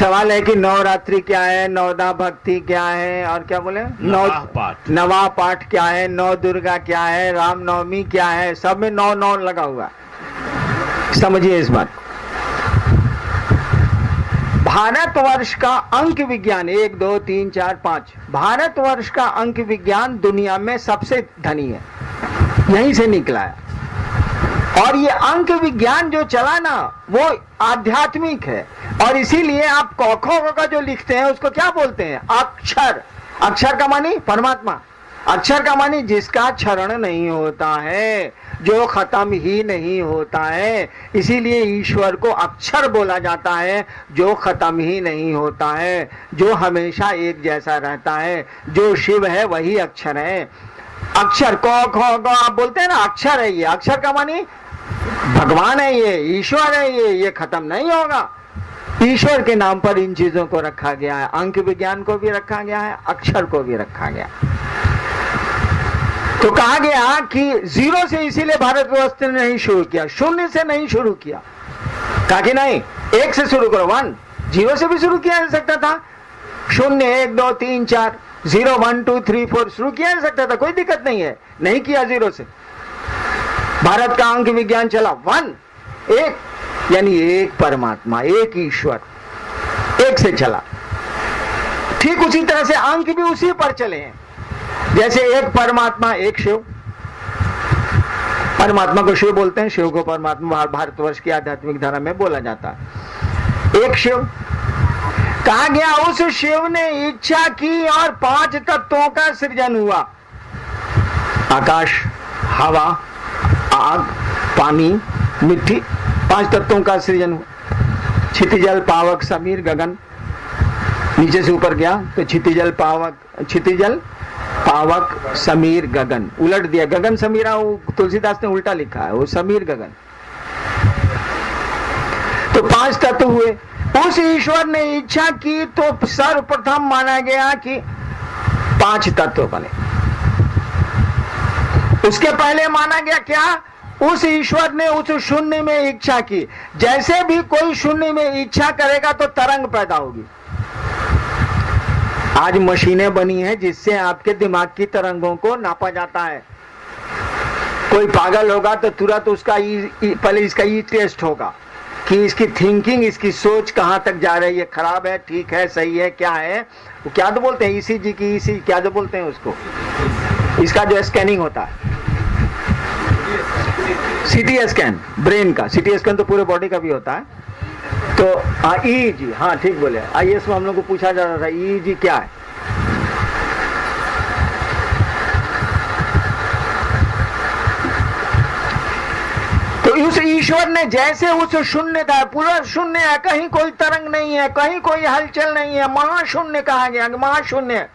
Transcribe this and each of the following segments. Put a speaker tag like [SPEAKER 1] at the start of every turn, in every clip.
[SPEAKER 1] सवाल है कि नवरात्रि क्या है, नवदा भक्ति क्या है, और क्या बोले, नवा पाठ क्या है, नव दुर्गा क्या है, रामनवमी क्या है, सब में 9 लगा हुआ। समझिए इस बात। भारतवर्ष का अंक विज्ञान 1 2 3 4 5, भारतवर्ष का अंक विज्ञान दुनिया में सबसे धनी है, यहीं से निकला है। और ये अंक विज्ञान जो चला ना वो आध्यात्मिक है, और इसीलिए आप क ख का जो लिखते हैं उसको क्या बोलते हैं, अक्षर। अक्षर का मानी परमात्मा, अक्षर का मानी जिसका क्षरण नहीं होता है, जो खत्म ही नहीं होता है। इसीलिए ईश्वर को अक्षर बोला जाता है, जो खत्म ही नहीं होता है, जो हमेशा एक जैसा रहता है। जो शिव है वही अक्षर है। अक्षर क ख ग आप बोलते हैं ना, अक्षर है ये। अक्षर का मानी भगवान है, ये ईश्वर है, ये खत्म नहीं होगा। ईश्वर के नाम पर इन चीजों को रखा गया है। अंक विज्ञान को भी रखा गया है, अक्षर को भी रखा गया। तो कहा गया कि 0 से इसीलिए भारतवर्ष ने नहीं शुरू किया, 0 से नहीं शुरू किया। कहा कि नहीं 1 से शुरू करो, 1। 0 से भी शुरू किया जा सकता था, 0 1 2 3 4 0 1 2 3 4 शुरू किया जा सकता था, कोई दिक्कत नहीं है। नहीं किया 0 से। भारत का अंक विज्ञान चला 1, 1, यानी एक परमात्मा, एक ईश्वर, 1 से चला। ठीक उसी तरह से अंक भी उसी पर चले हैं। जैसे एक परमात्मा, एक शिव। परमात्मा को शिव बोलते हैं, शिव को परमात्मा भारतवर्ष की आध्यात्मिक धारा में बोला जाता है। एक शिव। कहा गया उस शिव ने इच्छा की और 5 तत्वों का सृजन हुआ। आकाश, हवा, आग, पानी, मिट्टी, 5 तत्वों का सृजन हुआ। क्षितिजल, पावक, समीर, गगन। नीचे से ऊपर गया तो क्षितिजल, पावक, क्षितिजल, पावक, समीर, गगन। उलट दिया, गगन समीरा, वो तुलसीदास ने उल्टा लिखा है, वो समीर गगन। तो 5 तत्व हुए। उस ईश्वर ने इच्छा की तो सर्वप्रथम माना गया कि 5 तत्व बने। उसके पहले माना गया क्या, उस ईश्वर ने उस शून्य में इच्छा की। जैसे भी कोई शून्य में इच्छा करेगा तो तरंग पैदा होगी। आज मशीनें बनी हैं जिससे आपके दिमाग की तरंगों को नापा जाता है। कोई पागल होगा तो तुरंत उसका पहले इसका टेस्ट होगा कि इसकी थिंकिंग, इसकी सोच कहां तक जा रही है, खराब है, ठीक है, सही है, क्या है। वो क्या तो बोलते हैं, ईसीजी की, क्या तो बोलते हैं उसको, इसका जो स्कैनिंग होता है, सीटी स्कैन, ब्रेन का सीटी स्कैन तो पूरे बॉडी का भी होता है। तो ईईजी, हाँ ठीक बोले। आईएएस में हम लोग को पूछा जा रहा था ईईजी क्या है। तो उस ईश्वर ने जैसे उस शून्य था, पूरा शून्य है, कहीं कोई तरंग नहीं है, कहीं कोई हलचल नहीं है, महाशून्य कहा गया, महाशून्य।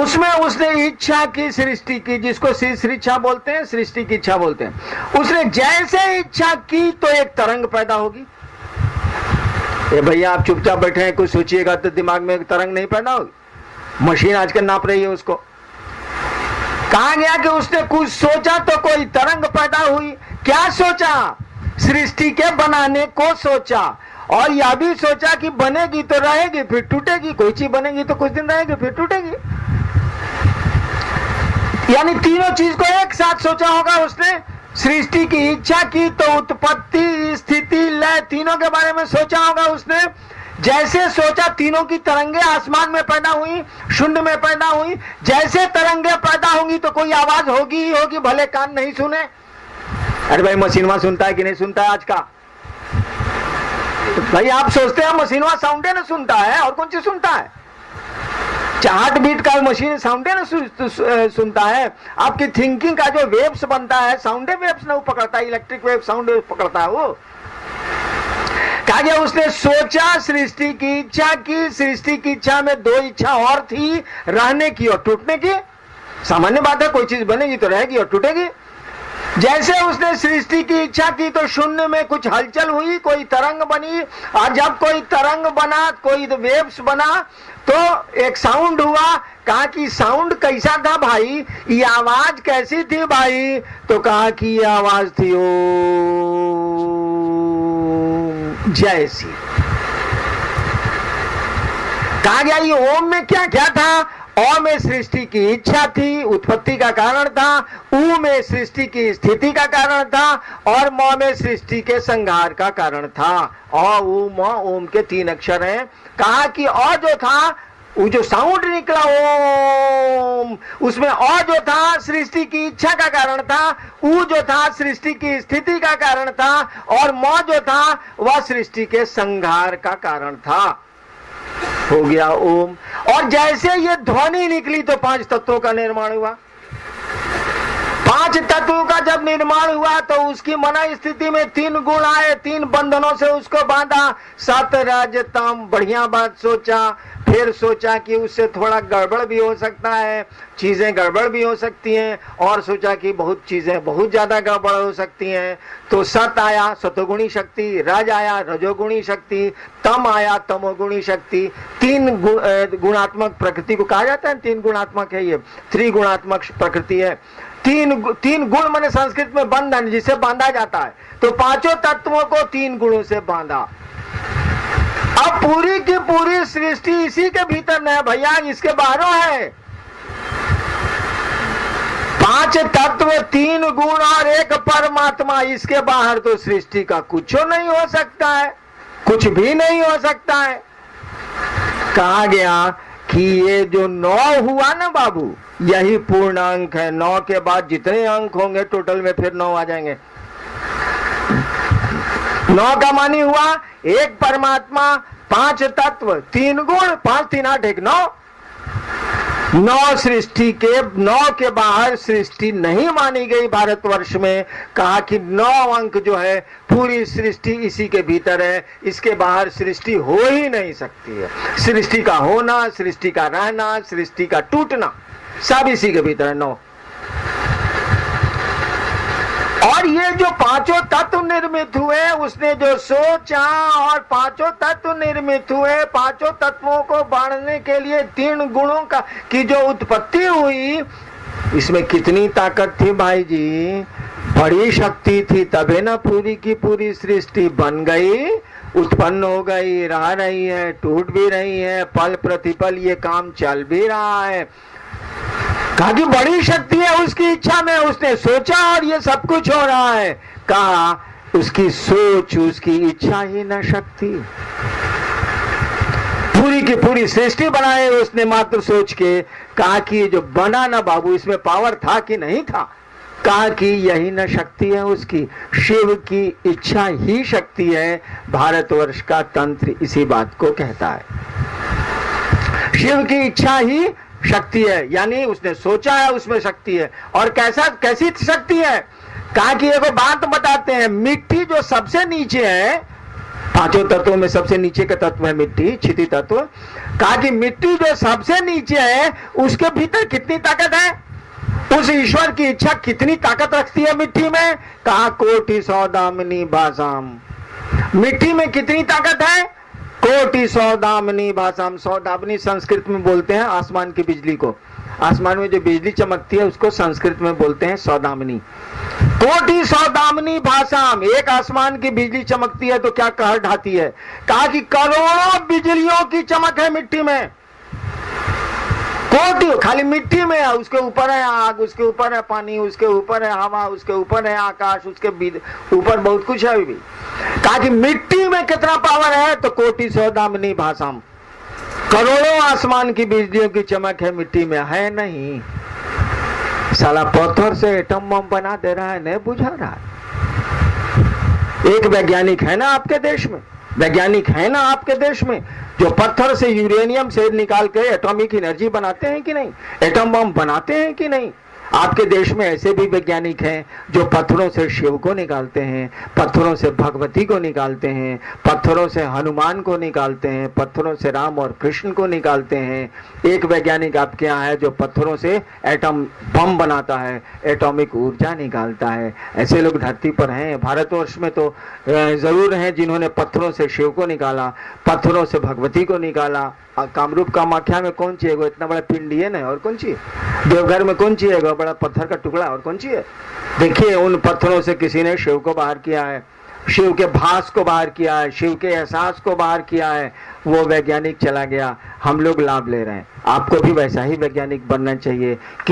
[SPEAKER 1] उसमें उसने इच्छा की, सृष्टि की, जिसको सृष्टा बोलते हैं, सृष्टि की इच्छा बोलते हैं। उसने जैसे इच्छा की तो एक तरंग पैदा होगी। ये भैया आप चुपचाप बैठे हैं, कुछ सोचिएगा तो दिमाग में एक तरंग नहीं पैदा होगी। मशीन आजकल नाप रही है उसको। कहा गया कि उसने कुछ सोचा तो कोई तरंग पैदा हुई। क्या सोचा, सृष्टि के बनाने को सोचा, और यह भी सोचा कि बनेगी तो रहेगी फिर टूटेगी, कोई चीज बनेगी तो कुछ दिन रहेगी फिर टूटेगी। यानी तीनों चीज को एक साथ सोचा होगा उसने। सृष्टि की इच्छा की तो उत्पत्ति, स्थिति, लय, तीनों के बारे में सोचा होगा उसने। जैसे सोचा तीनों की तरंगे आसमान में पैदा हुई, शून्य में पैदा हुई। जैसे तरंगे पैदा होंगी तो कोई आवाज होगी ही होगी, भले कान नहीं सुने। अरे भाई मशीनवा सुनता है कि नहीं सुनता है आज का? तो भाई आप सोचते हैं मशीनवा साउंडे न सुनता है, और कौन चीज सुनता है? हार्ट बीट का मशीन साउंडे न सुनता है। आपकी थिंकिंग का जो वेव्स बनता है, साउंडे वेव्स न पकड़ता है, इलेक्ट्रिक वेव साउंड पकड़ता है वो। कहा गया उसने सोचा, सृष्टि की इच्छा की। सृष्टि की इच्छा में 2 इच्छा और थी, रहने की और टूटने की। सामान्य बात है, कोई चीज बनेगी तो रहेगी और टूटेगी। जैसे उसने सृष्टि की इच्छा की तो शून्य में कुछ हलचल हुई, कोई तरंग बनी, और जब कोई तरंग बना, कोई वेव्स बना, तो एक साउंड हुआ। कहा कि साउंड कैसा था भाई, ये आवाज कैसी थी भाई? तो कहा कि ये आवाज थी ओ जैसी। कहा गया ये ओम में क्या क्या था? ओ में सृष्टि की इच्छा थी, उत्पत्ति का कारण था। ऊ में सृष्टि की स्थिति का कारण था। और म में सृष्टि के संहार का कारण था। ओ ऊ म ओम के 3 अक्षर हैं। कहा कि अ जो था, वो जो साउंड निकला ओम, उसमें अ जो था सृष्टि की इच्छा का कारण था। ऊ जो था सृष्टि की स्थिति का कारण था। और म जो था वह सृष्टि के संहार का कारण था। हो गया ओम। और जैसे ये ध्वनि निकली तो 5 तत्वों का निर्माण हुआ। 5 तत्वों का जब निर्माण हुआ तो उसकी मना स्थिति में 3 गुण आए, 3 बंधनों से उसको बांधा। सत रज तम, बढ़िया बात सोचा। फिर सोचा कि उससे थोड़ा गड़बड़ भी हो सकता है, चीजें गड़बड़ भी हो सकती हैं। और सोचा कि बहुत चीजें बहुत ज्यादा गड़बड़ हो सकती हैं। तो सत आया, सतोगुणी शक्ति। रज आया, रजोगुणी शक्ति। तम आया, तमोगुणी शक्ति। 3 गुणात्मक प्रकृति को कहा जाता है। 3 गुणात्मक है, ये त्रिगुणात्मक प्रकृति है। 3 गुण माने संस्कृत में बंधन, जिसे बांधा जाता है। तो 5 तत्वों को 3 गुणों से बांधा। अब पूरी की पूरी सृष्टि इसी के भीतर न है भैया, इसके बाहरों है। 5 तत्व, 3 गुण और 1 परमात्मा, इसके बाहर तो सृष्टि का कुछ नहीं हो सकता है, कुछ भी नहीं हो सकता है। कहा गया कि ये जो 9 हुआ ना बाबू, यही पूर्ण अंक है। 9 के बाद जितने अंक होंगे टोटल में फिर 9 आ जाएंगे। 9 का मानी हुआ 1 परमात्मा, 5 तत्व, 3 गुण, 5 3 8 1 9। 9 सृष्टि के, 9 के बाहर सृष्टि नहीं मानी गई भारतवर्ष में। कहा कि 9 अंक जो है पूरी सृष्टि इसी के भीतर है, इसके बाहर सृष्टि हो ही नहीं सकती है। सृष्टि का होना, सृष्टि का रहना, सृष्टि का टूटना, सब इसी के भीतर है। 9। और ये जो 5 तत्व निर्मित हुए, उसने जो सोचा और 5 तत्व निर्मित हुए, 5 तत्वों को बांधने के लिए 3 गुणों का की जो उत्पत्ति हुई, इसमें कितनी ताकत थी भाई जी, बड़ी शक्ति थी। तभी ना पूरी की पूरी सृष्टि बन गई, उत्पन्न हो गई, रह रही है, टूट भी रही है, पल प्रतिपल ये काम चल भी रहा है। कहा कि बड़ी शक्ति है उसकी इच्छा में, उसने सोचा और ये सब कुछ हो रहा है। कहा उसकी सोच, उसकी इच्छा ही न शक्ति। पूरी की पूरी सृष्टि बनाए उसने मात्र सोच के। कहा कि जो बना ना बाबू, इसमें पावर था कि नहीं था? कहा कि यही न शक्ति है उसकी, शिव की इच्छा ही शक्ति है। भारतवर्ष का तंत्र इसी बात को कहता है, शिव की इच्छा ही शक्ति है। यानी उसने सोचा है, उसमें शक्ति है। और कैसी शक्ति है? कहा कि एक बात बताते हैं, मिट्टी जो सबसे नीचे है, 5 तत्वों में सबसे नीचे का तत्व है मिट्टी, क्षिति तत्व। कहा कि मिट्टी जो सबसे नीचे है, उसके भीतर कितनी ताकत है? उस ईश्वर की इच्छा कितनी ताकत रखती है मिट्टी में? कहा कोटि सौदामिनी भाषाम। मिट्टी में कितनी ताकत है? कोटि सौदामिनी भाषाम। सौदामिनी संस्कृत में बोलते हैं आसमान की बिजली को। आसमान में जो बिजली चमकती है उसको संस्कृत में बोलते हैं सौदामिनी। कोटि सौदामिनी भाषाम, एक आसमान की बिजली चमकती है तो क्या कहर ढाती है? कहा कि करोड़ों बिजलियों की चमक है मिट्टी में। कोटि खाली मिट्टी में है, उसके ऊपर है आग, उसके ऊपर है पानी, उसके ऊपर है हवा, उसके ऊपर है आकाश, उसके ऊपर बहुत कुछ है भी। कहा कि मिट्टी में कितना पावर है? तो कोटि सौदामिनी भाषाम, करोड़ों आसमान की बिजलियों की चमक है मिट्टी में। है नहीं, साला पत्थर से एटम बम बना दे रहा है, नहीं बुझा रहा है। एक वैज्ञानिक है ना आपके देश में, वैज्ञानिक है ना आपके देश में, जो पत्थर से यूरेनियम से निकाल के एटॉमिक एनर्जी बनाते हैं कि नहीं, एटम बम बनाते हैं कि नहीं? आपके देश में ऐसे भी वैज्ञानिक हैं जो पत्थरों से शिव को निकालते हैं, पत्थरों से भगवती को निकालते हैं, पत्थरों से हनुमान को निकालते हैं, पत्थरों से राम और कृष्ण को निकालते हैं। एक वैज्ञानिक आपके यहाँ है जो पत्थरों से एटम बम बनाता है, एटॉमिक ऊर्जा निकालता है। ऐसे लोग धरती पर हैं। भारतवर्ष में तो जरूर हैं जिन्होंने पत्थरों से शिव को निकाला, पत्थरों से भगवती को निकाला। कामरूप कामाख्या में कौन ची है? इतना बड़ा पिंड है ना, और कौन ची है? देवघर में कौन ची है? बड़ा पत्थर का टुकड़ा, और कौन ची है? देखिए उन पत्थरों से किसी ने शिव को बाहर किया है। शिव के भास को बाहर किया है, शिव के एहसास को बाहर किया है, वो वैज्ञानिक चला गया, हम लोग लाभ ले रहे हैं। आपको भी वैसा ही वैज्ञानिक बनना चाहिए कि